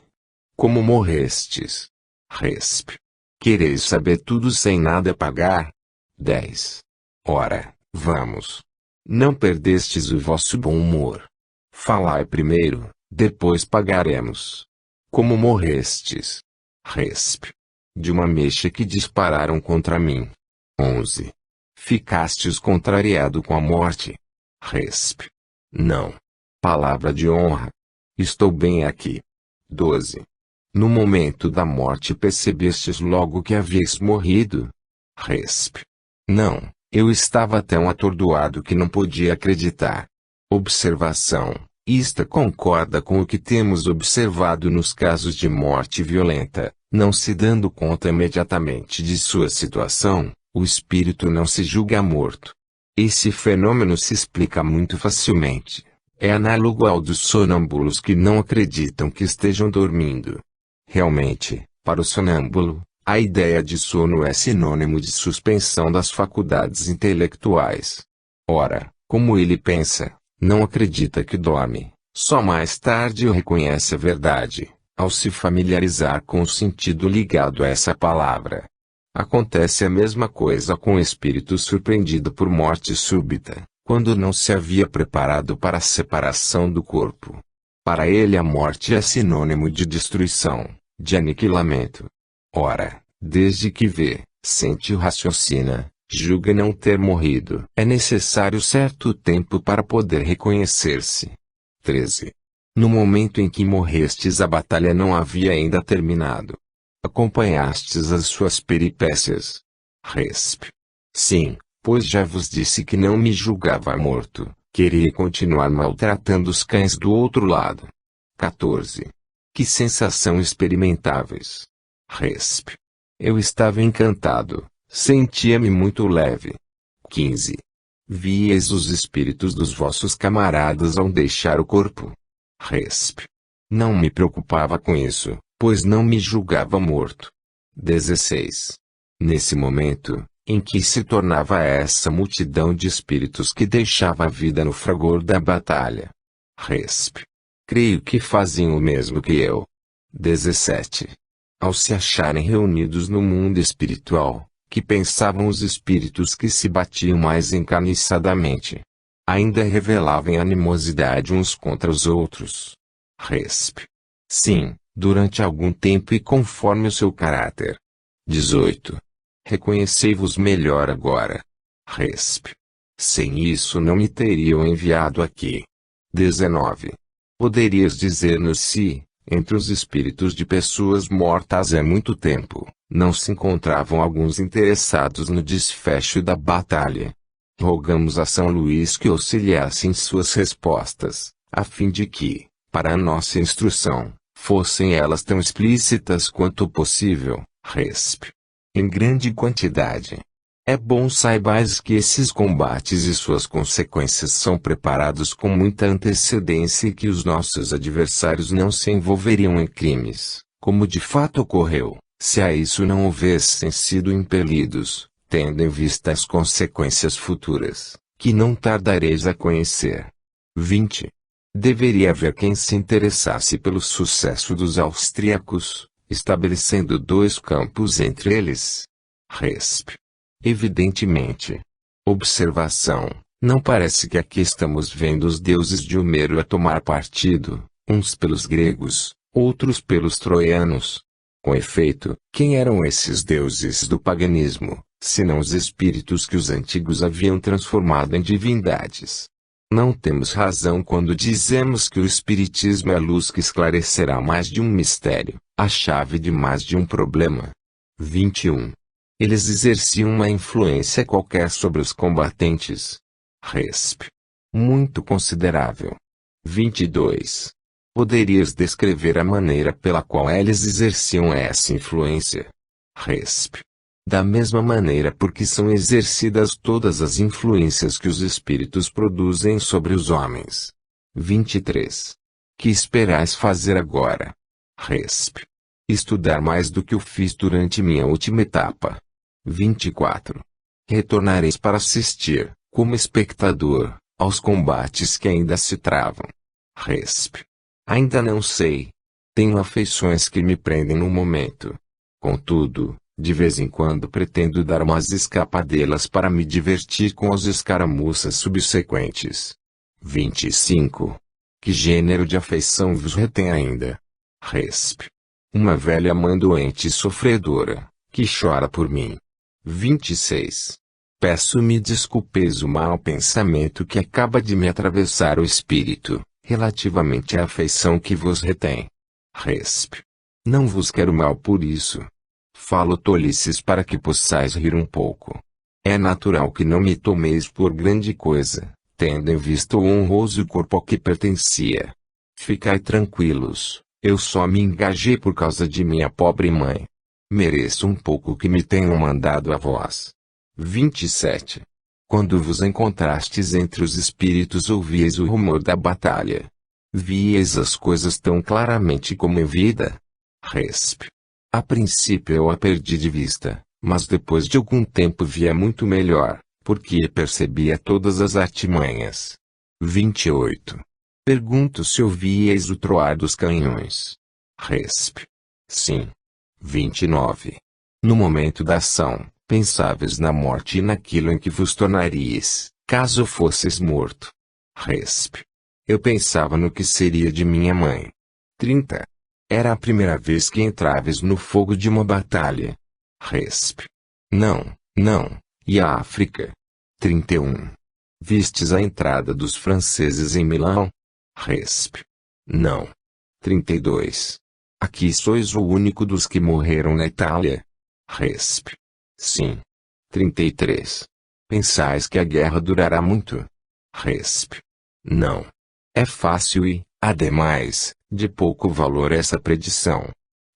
Como morrestes? Resp. Quereis saber tudo sem nada pagar? 10. Ora, vamos. Não perdestes o vosso bom humor. Falai primeiro, depois pagaremos. Como morrestes? Resp. De uma mecha que dispararam contra mim. 11. Ficastes contrariado com a morte? Resp. Não. Palavra de honra. Estou bem aqui. 12. No momento da morte percebestes logo que havíeis morrido? Resp. Não, eu estava tão atordoado que não podia acreditar. Observação. Isto concorda com o que temos observado nos casos de morte violenta. Não se dando conta imediatamente de sua situação, o espírito não se julga morto. Esse fenômeno se explica muito facilmente. É análogo ao dos sonâmbulos que não acreditam que estejam dormindo. Realmente, para o sonâmbulo, a ideia de sono é sinônimo de suspensão das faculdades intelectuais. Ora, como ele pensa, não acredita que dorme, só mais tarde o reconhece a verdade, ao se familiarizar com o sentido ligado a essa palavra. Acontece a mesma coisa com o espírito surpreendido por morte súbita, quando não se havia preparado para a separação do corpo. Para ele a morte é sinônimo de destruição, de aniquilamento. Ora, desde que vê, sente e raciocina, julga não ter morrido. É necessário certo tempo para poder reconhecer-se. 13. No momento em que morrestes a batalha não havia ainda terminado. Acompanhastes as suas peripécias? Resp. Sim, pois já vos disse que não me julgava morto, queria continuar maltratando os cães do outro lado. 14. Que sensação experimentáveis? Resp. Eu estava encantado, sentia-me muito leve. 15. Víeis os espíritos dos vossos camaradas ao deixar o corpo? Resp. Não me preocupava com isso, pois não me julgava morto. 16. Nesse momento, em que se tornava essa multidão de espíritos que deixava a vida no fragor da batalha? Resp. Creio que faziam o mesmo que eu. 17. Ao se acharem reunidos no mundo espiritual, que pensavam os espíritos que se batiam mais encarniçadamente? Ainda revelavam animosidade uns contra os outros? Resp. Sim, durante algum tempo e conforme o seu caráter. 18. Reconhecei-vos melhor agora. Resp. Sem isso não me teriam enviado aqui. 19. Poderias dizer-nos se, Entre os espíritos de pessoas mortas há muito tempo, não se encontravam alguns interessados no desfecho da batalha. Rogamos a São Luís que auxiliasse em suas respostas, a fim de que, para a nossa instrução, fossem elas tão explícitas quanto possível. Resp. Em grande quantidade. É bom saibais que esses combates e suas consequências são preparados com muita antecedência e que os nossos adversários não se envolveriam em crimes, como de fato ocorreu, se a isso não houvessem sido impelidos, tendo em vista as consequências futuras, que não tardareis a conhecer. 20. Deveria haver quem se interessasse pelo sucesso dos austríacos, estabelecendo dois campos entre eles. Resp. Evidentemente. Observação: não parece que aqui estamos vendo os deuses de Homero a tomar partido, uns pelos gregos, outros pelos troianos. Com efeito, quem eram esses deuses do paganismo, senão os espíritos que os antigos haviam transformado em divindades? Não temos razão quando dizemos que o espiritismo é a luz que esclarecerá mais de um mistério, a chave de mais de um problema. 21. Eles exerciam uma influência qualquer sobre os combatentes. Resp. Muito considerável. 22. Poderias descrever a maneira pela qual eles exerciam essa influência? Resp. Da mesma maneira por que são exercidas todas as influências que os espíritos produzem sobre os homens. 23. Que esperais fazer agora? Resp. Estudar mais do que o fiz durante minha última etapa. 24. Retornareis para assistir, como espectador, aos combates que ainda se travam. Resp. Ainda não sei. Tenho afeições que me prendem no momento. Contudo, de vez em quando pretendo dar umas escapadelas para me divertir com as escaramuças subsequentes. 25. Que gênero de afeição vos retém ainda? Resp. Uma velha mãe doente e sofredora, que chora por mim. 26. Peço-me desculpeis o mau pensamento que acaba de me atravessar o espírito, relativamente à afeição que vos retém. Resp. Não vos quero mal por isso. Falo tolices para que possais rir um pouco. É natural que não me tomeis por grande coisa, tendo em vista o honroso corpo ao que pertencia. Ficai tranquilos, eu só me engajei por causa de minha pobre mãe. Mereço um pouco que me tenham mandado a vós. 27. Quando vos encontrastes entre os espíritos ouvíeis o rumor da batalha. Víeis as coisas tão claramente como em vida? Resp. A princípio eu a perdi de vista, mas depois de algum tempo via muito melhor, porque percebia todas as artimanhas. 28. Pergunto se ouvíeis o troar dos canhões. Resp. Sim. 29. No momento da ação, pensáveis na morte e naquilo em que vos tornaríeis, caso fosseis morto. Resp. Eu pensava no que seria de minha mãe. 30. Era a primeira vez que entráveis no fogo de uma batalha. Resp. Não, não. E a África? 31. Vistes a entrada dos franceses em Milão? Resp. Não. 32. Aqui sois o único dos que morreram na Itália? Resp. Sim. 33. Pensais que a guerra durará muito? Resp. Não. É fácil e, ademais, de pouco valor essa predição.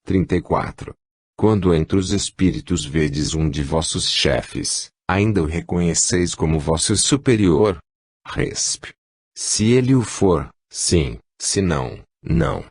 34. Quando entre os espíritos vedes um de vossos chefes, ainda o reconheceis como vosso superior? Resp. Se ele o for, sim, se não, não.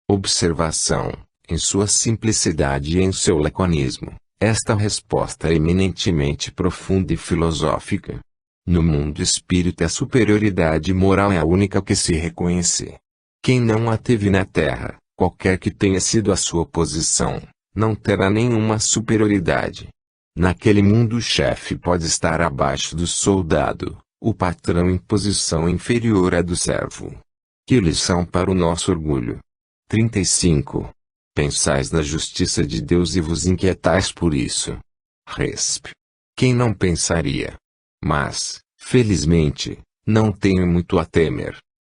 Observação: em sua simplicidade e em seu laconismo, esta resposta é eminentemente profunda e filosófica. No mundo espírita a superioridade moral é a única que se reconhece. Quem não a teve na terra, qualquer que tenha sido a sua posição, não terá nenhuma superioridade. Naquele mundo o chefe pode estar abaixo do soldado, o patrão em posição inferior à do servo. Que lição para o nosso orgulho! 35. Pensais na justiça de Deus e vos inquietais por isso. Resp. Quem não pensaria? Mas, felizmente, não tenho muito a temer.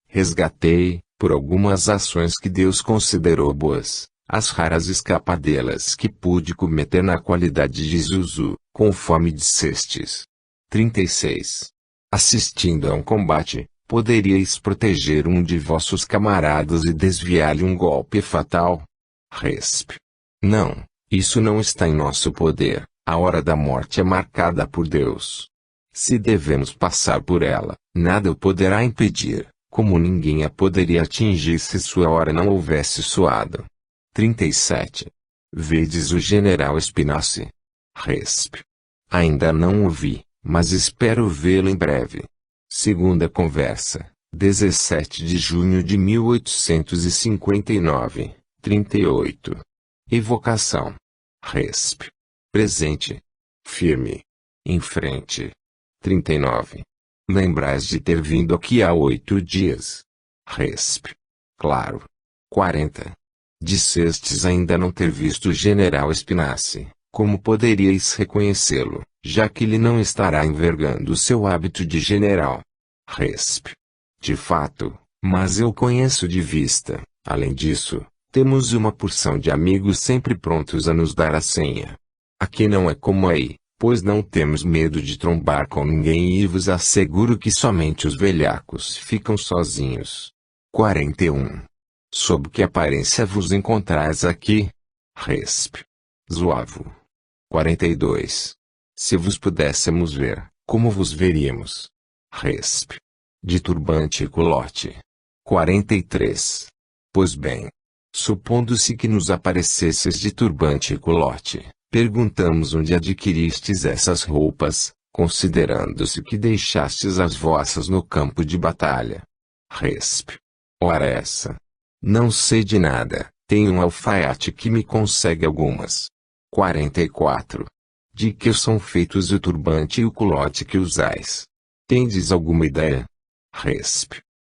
Resgatei, por algumas ações que Deus considerou boas, as raras escapadelas que pude cometer na qualidade de Zuzu, conforme dissestes. 36. Assistindo a um combate, poderíeis proteger um de vossos camaradas e desviar-lhe um golpe fatal? Resp. Não, isso não está em nosso poder, a hora da morte é marcada por Deus. Se devemos passar por ela, nada o poderá impedir, como ninguém a poderia atingir se sua hora não houvesse soado. 37. Vedes o general Spinaci? Resp. Ainda não o vi, mas espero vê-lo em breve. Segunda conversa, 17 de junho de 1859, 38. Evocação. Resp. Presente. Firme. Em frente. 39. Lembrais de ter vindo aqui há 8 dias. Resp. Claro. 40. Dissestes ainda não ter visto o general Spinaci. Como poderíeis reconhecê-lo, já que ele não estará envergando o seu hábito de general? Resp. De fato, mas eu conheço de vista. Além disso, temos uma porção de amigos sempre prontos a nos dar a senha. Aqui não é como aí, pois não temos medo de trombar com ninguém e vos asseguro que somente os velhacos ficam sozinhos. 41. Sob que aparência vos encontrais aqui? Resp. Zoavo. 42. Se vos pudéssemos ver, como vos veríamos? Resp. De turbante e culote. 43. Pois bem. Supondo-se que nos aparecesses de turbante e culote, perguntamos onde adquiristes essas roupas, considerando-se que deixastes as vossas no campo de batalha. Resp. Ora essa. Não sei de nada, tenho um alfaiate que me consegue algumas. 44. De que são feitos o turbante e o culote que usais? Tendes alguma ideia? Resp.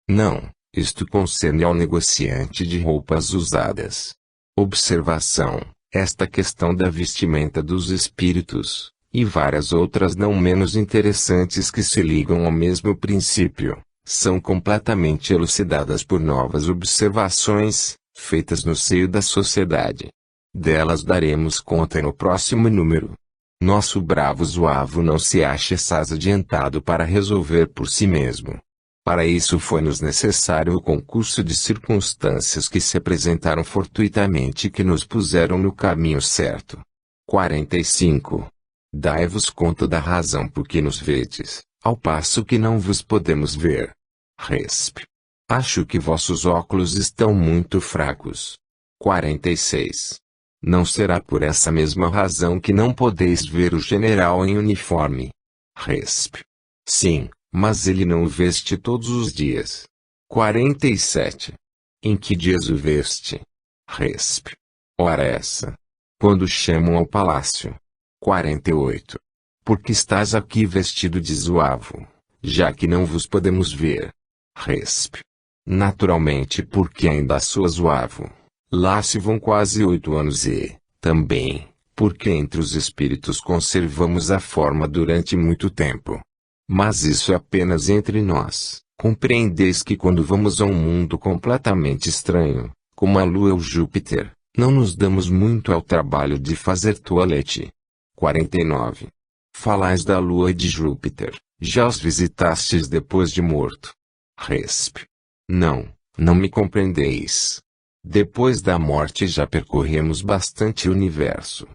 Não, isto concerne ao negociante de roupas usadas. Observação. Esta questão da vestimenta dos espíritos, e várias outras não menos interessantes que se ligam ao mesmo princípio, são completamente elucidadas por novas observações, feitas no seio da sociedade. Delas daremos conta no próximo número. Nosso bravo Zoavo não se acha assaz adiantado para resolver por si mesmo. Para isso foi-nos necessário o concurso de circunstâncias que se apresentaram fortuitamente e que nos puseram no caminho certo. 45. Dai-vos conta da razão por que nos vedes, ao passo que não vos podemos ver. Resp. Acho que vossos óculos estão muito fracos. 46. Não será por essa mesma razão que não podeis ver o general em uniforme? Resp. Sim, mas ele não o veste todos os dias. 47. Em que dias o veste? Resp. Ora essa. Quando chamam ao palácio. 48. Porque estás aqui vestido de zoavo, já que não vos podemos ver? Resp. Naturalmente porque ainda sou zoavo. Lá se vão quase 8 anos e, também, porque entre os espíritos conservamos a forma durante muito tempo. Mas isso é apenas entre nós. Compreendeis que quando vamos a um mundo completamente estranho, como a Lua ou Júpiter, não nos damos muito ao trabalho de fazer toalete. 49. Falais da Lua e de Júpiter, já os visitastes depois de morto? Resp. Não, não me compreendeis. Depois da morte já percorremos bastante o universo.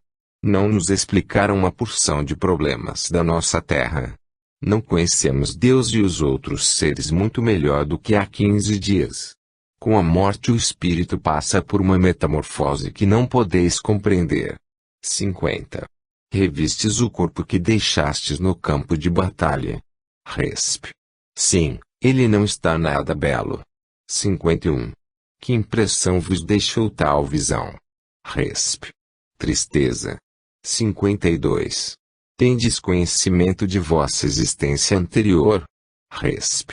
Não nos explicaram uma porção de problemas da nossa Terra. Não conhecemos Deus e os outros seres muito melhor do que há 15 dias. Com a morte o espírito passa por uma metamorfose que não podeis compreender. 50. Revistes o corpo que deixastes no campo de batalha? Resp. Sim, ele não está nada belo. 51. Que impressão vos deixou tal visão? Resp. Tristeza. 52. Tendes conhecimento de vossa existência anterior? Resp.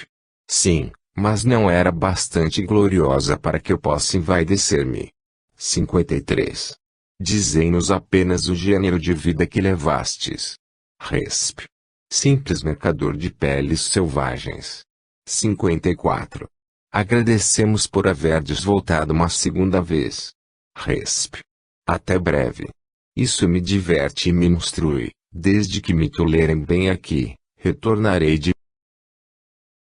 Sim, mas não era bastante gloriosa para que eu possa envaidecer-me. 53. Dizei-nos apenas o gênero de vida que levastes. Resp. Simples mercador de peles selvagens. 54. Agradecemos por haverdes voltado uma segunda vez. Resp. Até breve. Isso me diverte e me instrui, desde que me tolerem bem aqui, retornarei de